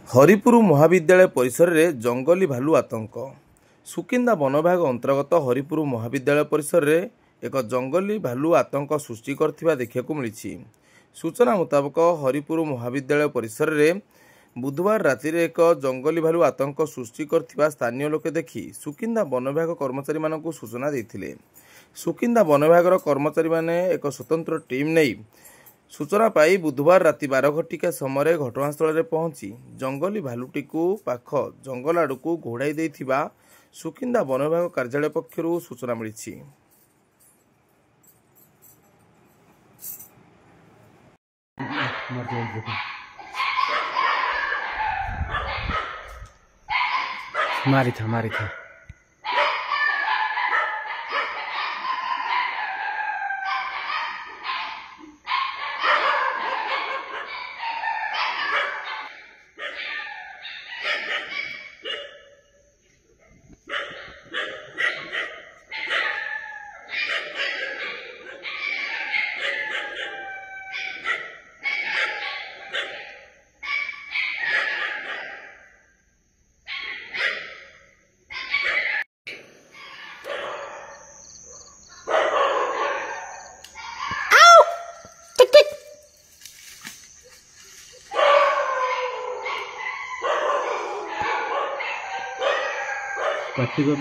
हरिपुर महाविद्यालय परिसर में जंगली भालू आतंक। सुकिंदा वन विभाग अंतर्गत हरिपुर महाविद्यालय परिसर में एक जंगली भालू आतंक सृष्टि करथिबा देखिବାକୁ मिली। सूचना मुताबक हरिपुर महाविद्यालय परिसर में बुधवार राति एक जंगली भालू आतंक सृष्टि करथिबा स्थानीय लोके देखि सुकिंदा वन विभाग कर्मचारी मानकु सूचना देथिले। सुकिंदा वन विभाग कर्मचारी माने एक स्वतंत्र टीम नहीं सूचना पाई बुधवार राति 12 घटिका समय घटनास्थल में पहुंची जंगली भालुटी को पाख जंगल आड़ को घोड़ाई देथिबा सुकिंदा वन विभाग कार्यालय पक्षरु सूचना मिली। मारी था कट्टी को